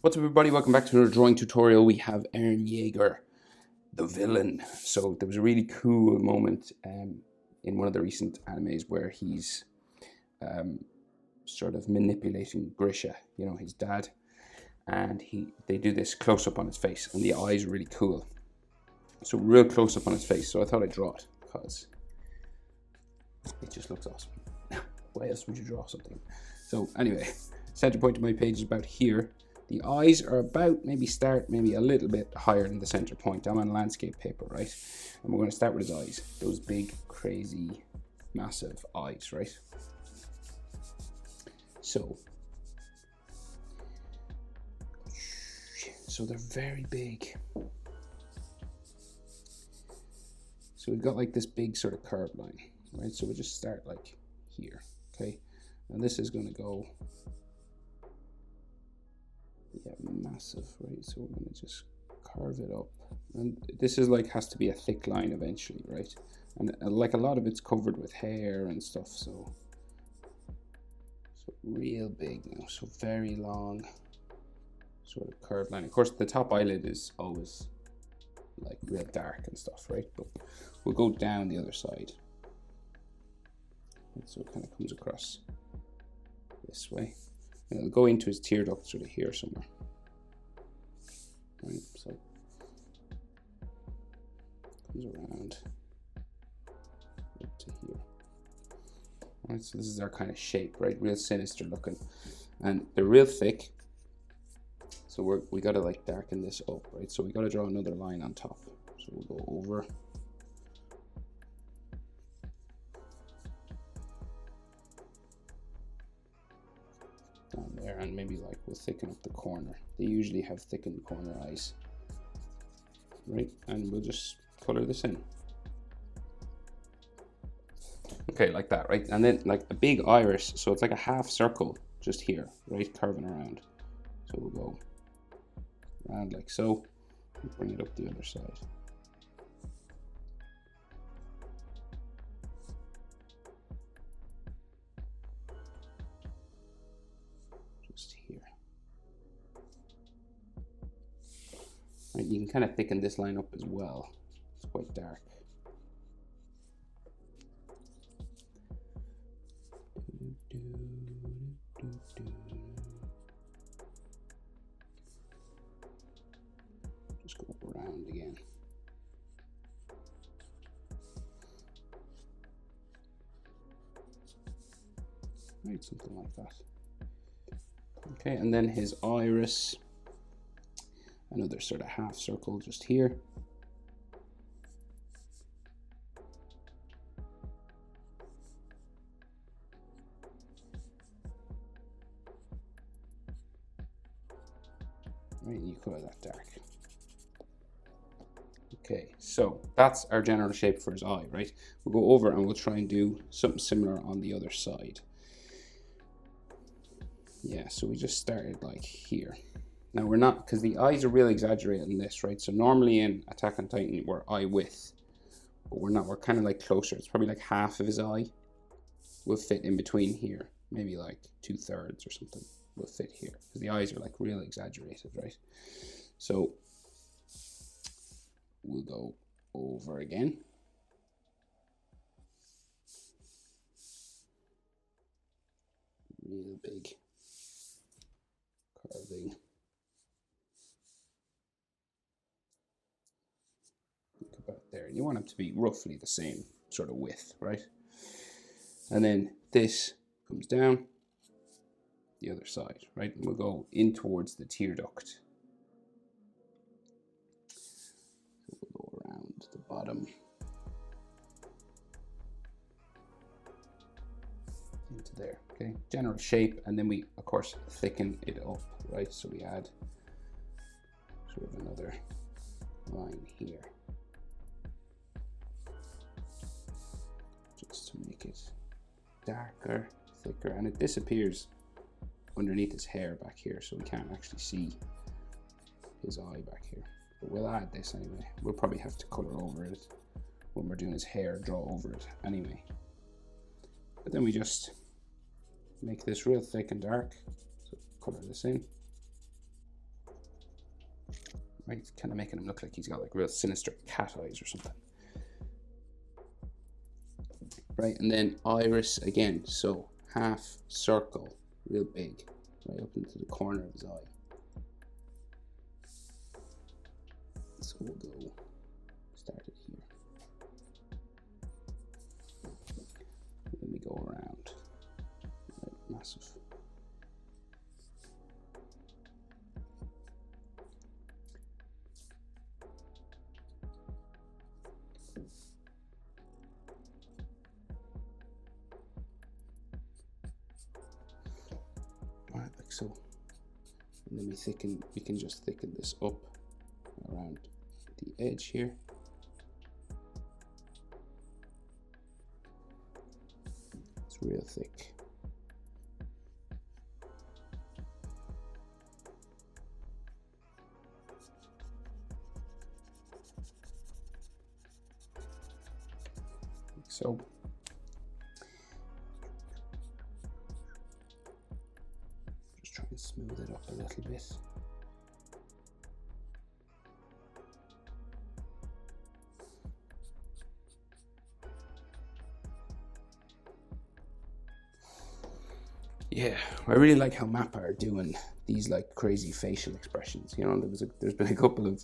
What's up, everybody? Welcome back to another drawing tutorial. We have Eren Jaeger, the villain. So there was a really cool moment in one of the recent animes where he's sort of manipulating Grisha, his dad, and they do this close up on his face, and the eyes are really cool. So real close up on his face. So I thought I'd draw it because it just looks awesome. Why else would you draw something? So anyway, center point of my page is about here. The eyes are about maybe a little bit higher than the center point. I'm on landscape paper, right? And we're going to start with his eyes. Those big, crazy, massive eyes, right? So they're very big. So we've got like this big sort of curved line, right? So we'll just start like here, okay? And this is going to go, massive, right? So we're going to just carve it up, and this is like has to be a thick line eventually, right? And like a lot of it's covered with hair and stuff, so real big now. So very long, sort of curved line. Of course, the top eyelid is always like real dark and stuff, right? But we'll go down the other side, and so it kind of comes across this way. And it'll go into his tear duct sort of here somewhere. Right, so comes around up to here. Right, so this is our kind of shape, right? Real sinister looking, and they're real thick. So we got to like darken this up, right? So we got to draw another line on top. So we'll go over. Down there, and maybe like we'll thicken up the corner. They usually have thickened corner eyes, right? And we'll just color this in. Okay, like that, right? And then like a big iris, so it's like a half circle just here, right? Curving around. So we'll go around like so, and bring it up the other side. Just here. Right, you can kind of thicken this line up as well. It's quite dark. Just go around again. Right, something like that. Okay, and then his iris, another sort of half circle just here. Right, and you color that dark. Okay, so that's our general shape for his eye, right? We'll go over and we'll try and do something similar on the other side. Yeah, so we just started like here. Now we're not, because the eyes are really exaggerated in this, right? So normally in Attack on Titan, we're eye width, but we're not, we're kind of like closer. It's probably like half of his eye will fit in between here. Maybe like 2/3 or something will fit here, because the eyes are like really exaggerated, right? So we'll go over again. Real big carving. Look about there. You want them to be roughly the same sort of width, right? And then this comes down the other side, right? And we'll go in towards the tear duct. So we'll go around the bottom into there, okay? General shape, and then we, of course, thicken it up, right? So we add sort of another line here, just to make it darker, thicker, and it disappears underneath his hair back here, so we can't actually see his eye back here. But we'll add this anyway. We'll probably have to color over it when we're doing his hair, draw over it anyway. But then we just make this real thick and dark. So color this in. right? It's kind of making him look like he's got like real sinister cat eyes or something. Right, and then iris again, so half circle, real big, right up into the corner of his eye. So we'll go, start it here. And then we go around, right, massive. Right, like so. And then we can just thicken this up around the edge here. It's real thick. Like so. Just try and smooth it up a little bit. Yeah, I really like how Mappa are doing these like crazy facial expressions. You know, there's been a couple of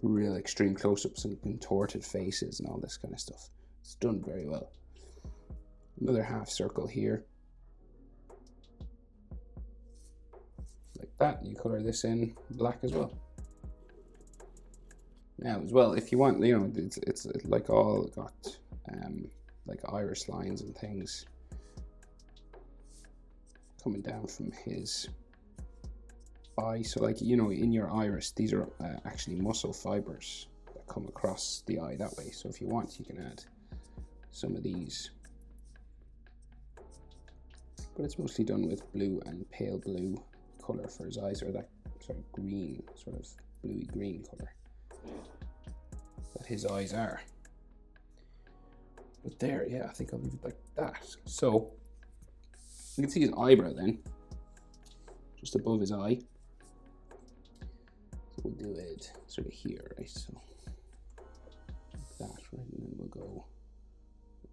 real extreme close-ups and contorted faces and all this kind of stuff. It's done very well. Another half circle here, like that. You color this in black as well. Now, as well, if you want, you know, it's like all got like iris lines and things coming down from his eye. So like, you know, in your iris, these are actually muscle fibers that come across the eye that way. So if you want, you can add some of these, but it's mostly done with blue and pale blue color for his eyes, or that sort of green, sort of bluey green color that his eyes are. But there, yeah, I think I'll leave it like that. So you can see his eyebrow then, just above his eye. So we'll do it sort of here, right? So like that, right? And then we'll go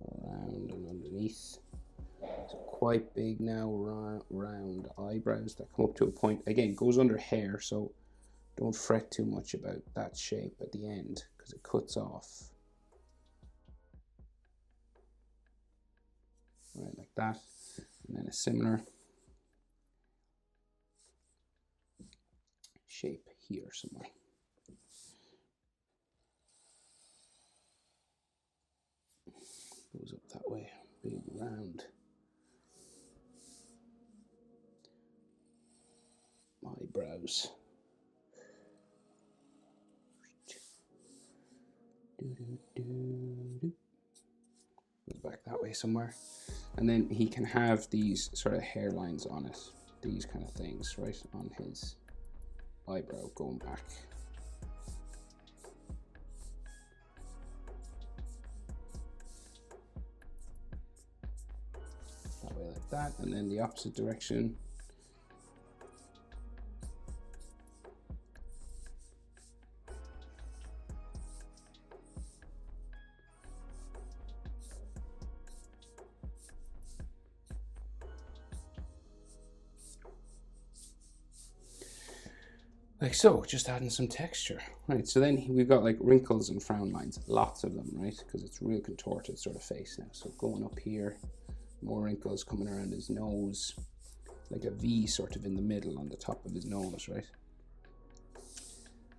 around and underneath. So quite big now, round eyebrows that come up to a point. Again, goes under hair, so don't fret too much about that shape at the end because it cuts off. Right, like that. And then a similar shape here somewhere. Goes up that way, big round eyebrows. Goes back that way somewhere. And then he can have these sort of hairlines on it, these kind of things, right, on his eyebrow going back. That way like that, and then the opposite direction. Like so, just adding some texture, right? So then we've got like wrinkles and frown lines, lots of them, right? Because it's real contorted sort of face now. So going up here, more wrinkles coming around his nose, like a V sort of in the middle on the top of his nose, right?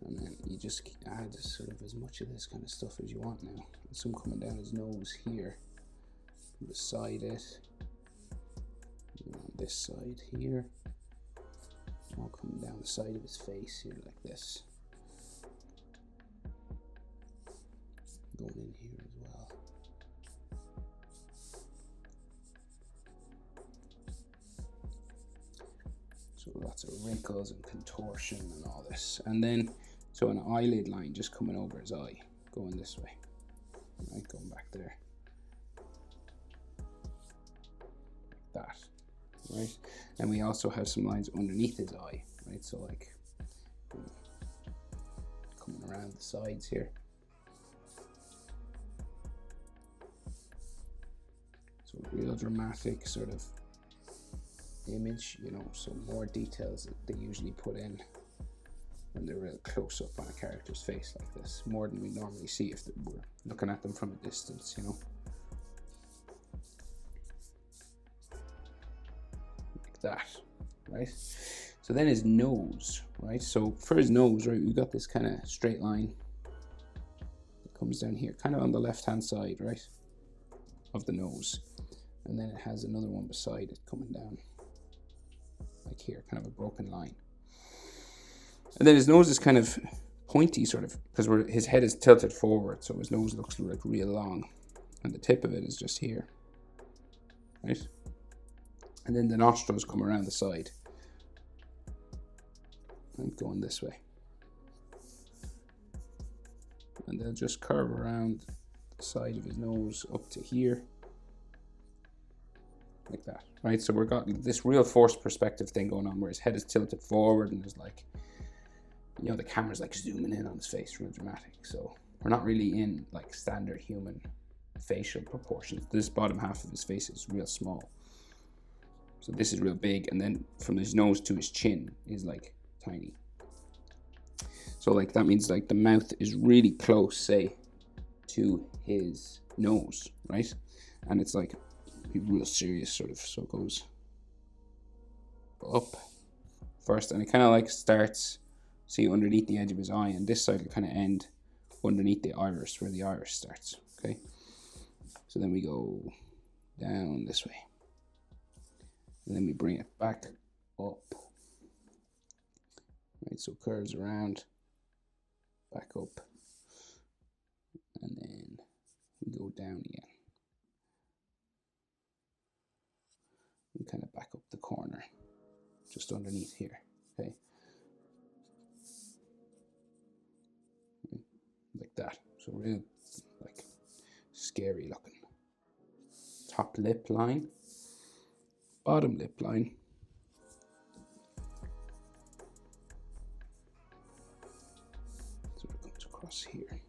And then you just add sort of as much of this kind of stuff as you want now. And some coming down his nose here, beside it, and on this side here. All coming down the side of his face here like this. Going in here as well. So lots of wrinkles and contortion and all this. And then, so an eyelid line just coming over his eye, going this way. Right, going back there. Like that. Right, and we also have some lines underneath his eye, right? So like, you know, coming around the sides here. So real dramatic sort of image, you know, so more details that they usually put in when they're real close up on a character's face like this, more than we normally see if we're looking at them from a distance, you know. Like that, right? So then his nose, right? So for his nose, right, we've got this kind of straight line that comes down here, kind of on the left-hand side, right, of the nose. And then it has another one beside it coming down, like here, kind of a broken line. And then his nose is kind of pointy, sort of, because his head is tilted forward, so his nose looks like real long. And the tip of it is just here, right? And then the nostrils come around the side and going this way. And they'll just curve around the side of his nose up to here, like that, right? So we've got this real forced perspective thing going on where his head is tilted forward and there's like, you know, the camera's like zooming in on his face, real dramatic. So we're not really in like standard human facial proportions. This bottom half of his face is real small. So this is real big, and then from his nose to his chin is like tiny. So like that means like the mouth is really close, say, to his nose, right? And it's like real serious sort of, so it goes up first, and it kind of like starts, see, underneath the edge of his eye, and this side will kind of end underneath the iris, where the iris starts, okay? So then we go down this way, and then we bring it back up, right? So curves around, back up, and then we go down again, and kind of back up the corner, just underneath here, okay? Like that. So real like scary looking. Top lip line, bottom lip line, so it comes across here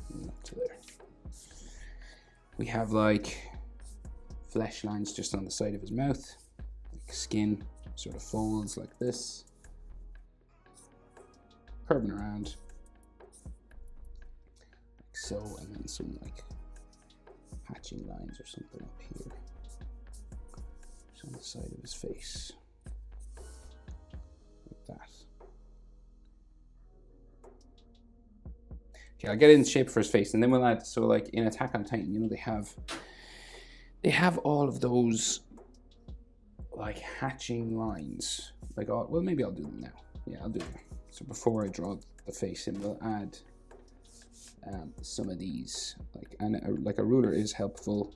and up to there. We have like flesh lines just on the side of his mouth, like skin sort of folds like this, curving around like so, and then some like hatching lines or something up here, just on the side of his face, like that. Okay, I'll get in shape for his face, and then we'll add, so like in Attack on Titan, you know, they have all of those like hatching lines, like all, well, maybe I'll do them now. Yeah, I'll do them. So before I draw the face in, we'll add some of these, like a ruler is helpful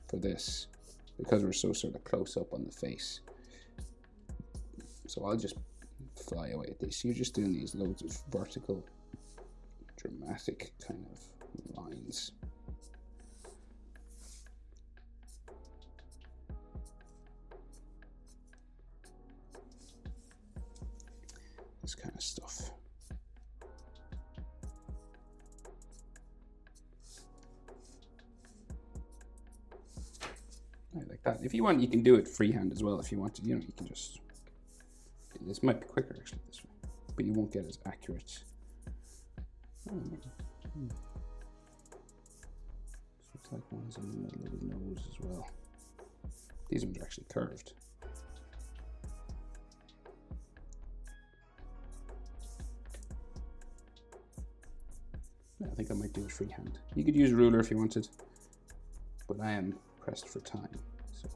for this because we're so sort of close up on the face. So I'll just fly away at this. You're just doing these loads of vertical, dramatic kind of lines. This kind of stuff. Right, like that. If you want, you can do it freehand as well. If you want to, you know, you can just. This might be quicker actually this way, but you won't get as accurate. Oh, looks like one's in the middle of his nose as well. These ones are actually curved. I think I might do it freehand. You could use a ruler if you wanted, but I am pressed for time, so.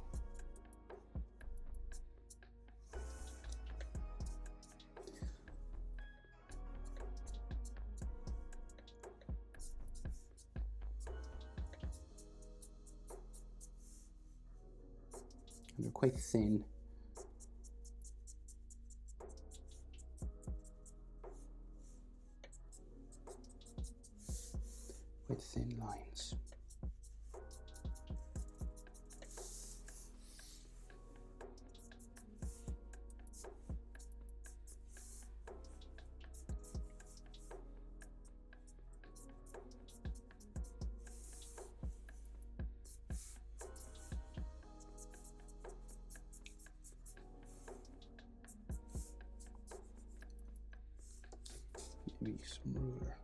And they're quite thin. Quite thin lines. me some ruler.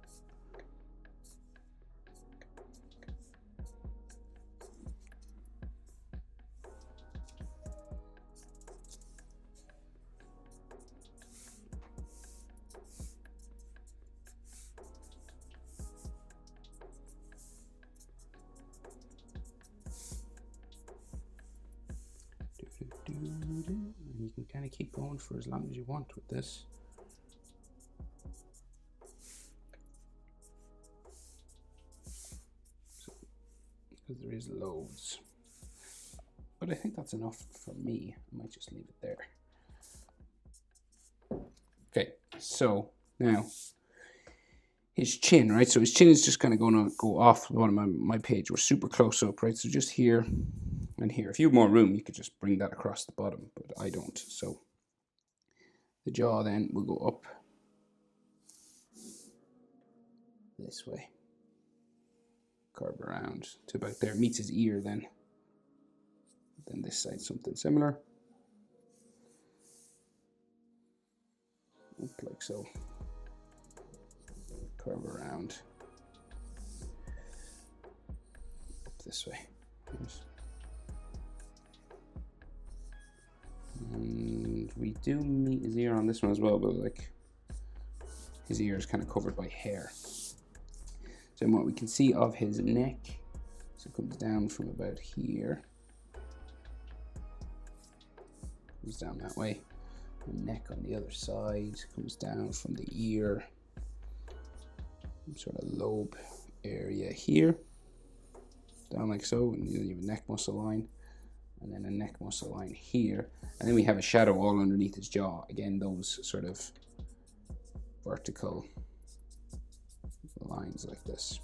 And you can kind of keep going for as long as you want with this. Because there is loads. But I think that's enough for me. I might just leave it there. Okay, so now his chin, right? So his chin is just kind of going to go off the bottom of my page. We're super close up, right? So just here and here. If you have more room, you could just bring that across the bottom, but I don't. So the jaw then will go up this way. Curve around to about there. Meets his ear then. Then this side something similar. Like so. Curve around. Up this way. And we do meet his ear on this one as well, but like his ear is kind of covered by hair. So what we can see of his neck, so it comes down from about here, comes down that way. The neck on the other side comes down from the ear, sort of lobe area here, down like so, and you have a neck muscle line, and then a neck muscle line here, and then we have a shadow all underneath his jaw. Again, those sort of vertical lines like this.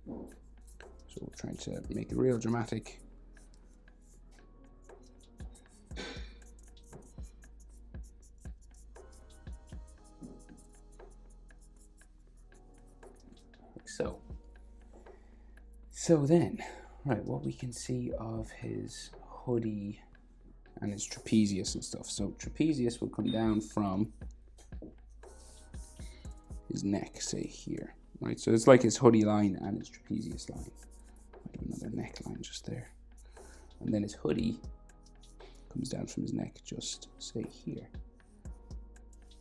So we're trying to make it real dramatic. Like so. So then, right, what we can see of his hoodie and his trapezius and stuff. So trapezius will come down from his neck, say here, right? So it's like his hoodie line and his trapezius line. Another neckline just there. And then his hoodie comes down from his neck, just say here.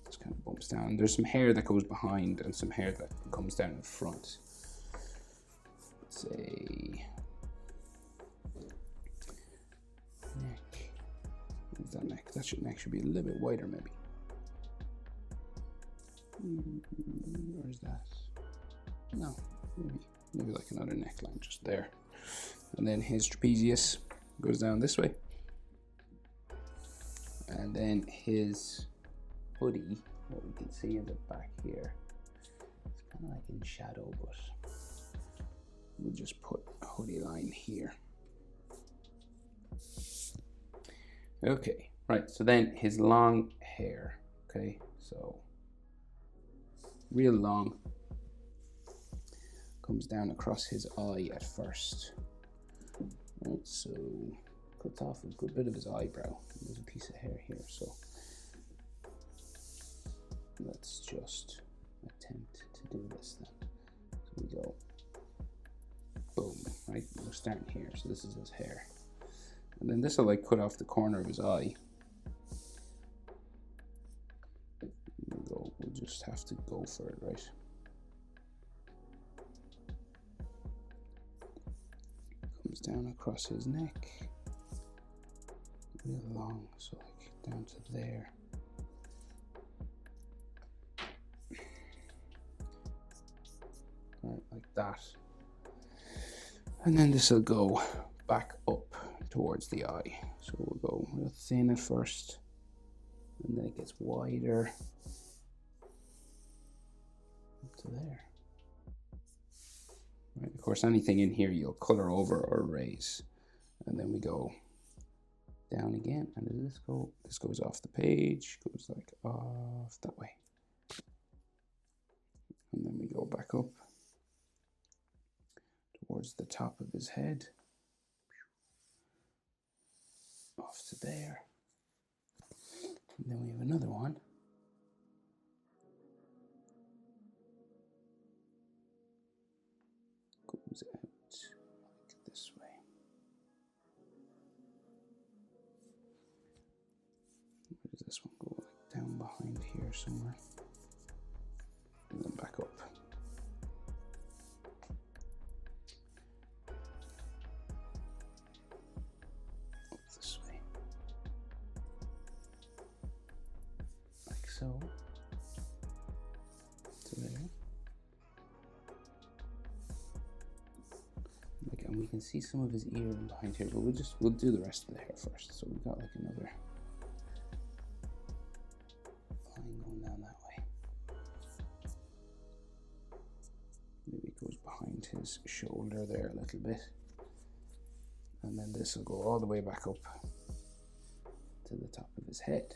Just kind of bumps down. There's some hair that goes behind and some hair that comes down in front. Let's say neck. Where's that neck? That neck should be a little bit wider, maybe. Where's that? No, maybe like another neckline just there. And then his trapezius goes down this way. And then his hoodie, what we can see in the back here, it's kind of like in shadow, but we'll just put a hoodie line here. Okay, right, so then his long hair, okay, so real long, comes down across his eye at first. Right, so cuts off a good bit of his eyebrow. There's a piece of hair here, so let's just attempt to do this then. So we go boom, right? We're starting here, so this is his hair. And then this will like cut off the corner of his eye. We'll just have to go for it, right? Comes down across his neck. Real long, so like down to there. Right, like that. And then this will go back up towards the eye. So we'll go real thin at first, and then it gets wider up to there. Right, of course, anything in here you'll color over or erase. And then we go down again, and does this go? This goes off the page, goes like off that way. And then we go back up towards the top of his head. Off to there. And then we have another one. Goes out like this way. Where does this one go? Like down behind here somewhere. And then back up. Up this way. Like so. To there. And we can see some of his ear behind here, but we'll do the rest of the hair first. So we've got like another line going down that way. Maybe it goes behind his shoulder there a little bit. And then this will go all the way back up to the top of his head,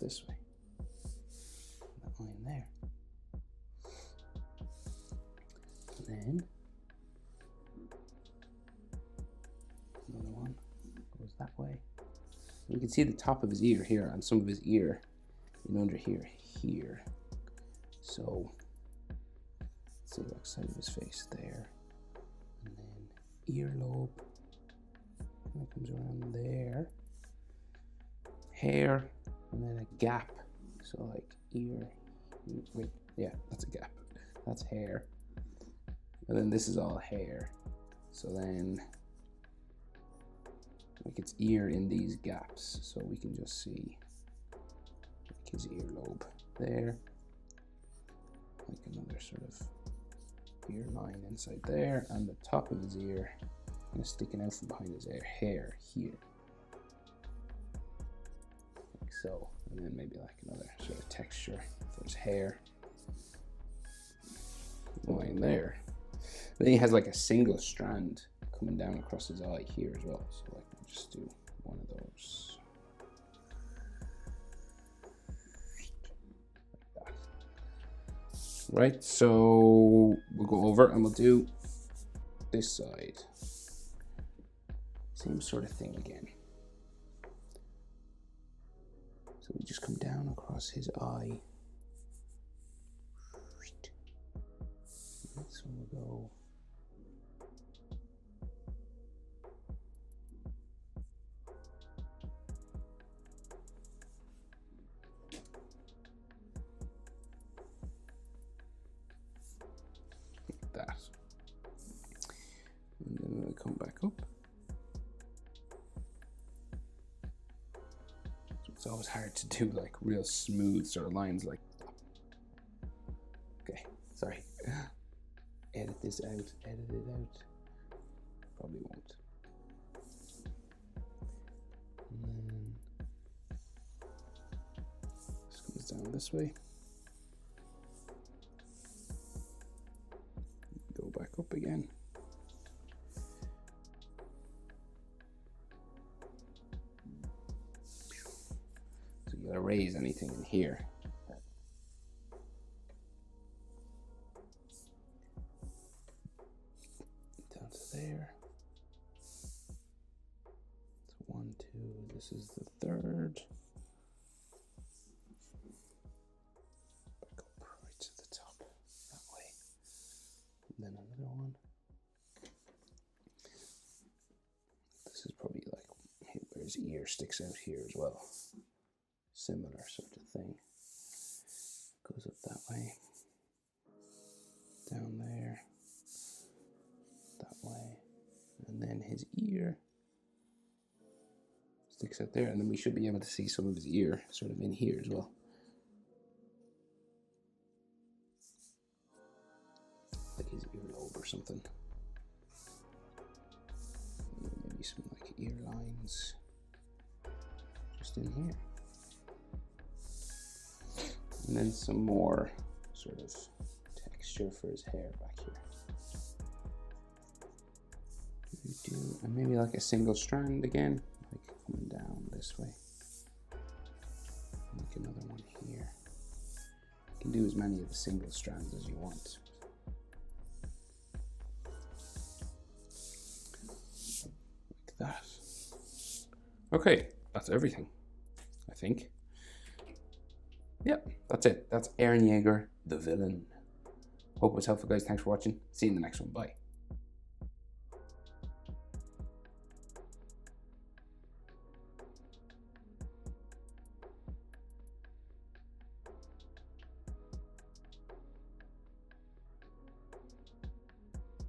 this way. That line there. And then another one goes that way. We can see the top of his ear here and some of his ear in under here. So let's see the back side of his face there. And then earlobe. And it comes around there. Hair. And then a gap. So like ear. Wait, yeah, that's a gap. That's hair. And then this is all hair. So then like its ear in these gaps, so we can just see like his earlobe there, like another sort of ear line inside there, and the top of his ear kind of sticking out from behind his hair here, like so, and then maybe like another sort of texture for his hair line there. Then he has like a single strand coming down across his eye here as well, so like we'll just do one of those like that. Right, so we'll go over and we'll do this side, same sort of thing again. So we just come down across his eye. So we'll go that, and then we'll come back up. So it's always hard to do like real smooth sort of lines like that. Okay, sorry. Edit this out, edit it out. Probably won't. And then this comes down this way. Go back up again. So you gotta raise anything in here. Down to there. So 1, 2, this is the third. Back up right to the top, that way. And then another one. This is probably like where his ear sticks out here as well. Similar sort of thing. Goes up that way. Down there. That way. And then his ear sticks out there. And then we should be able to see some of his ear sort of in here as well. Like his earlobe or something. Maybe some like ear lines just in here. And then some more sort of texture for his hair back here. And maybe like a single strand again, like coming down this way. Make another one here. You can do as many of the single strands as you want. Like that. Okay, that's everything, I think. Yep, that's it. That's Eren Jaeger, the villain. Hope it was helpful, guys. Thanks for watching. See you in the next one. Bye.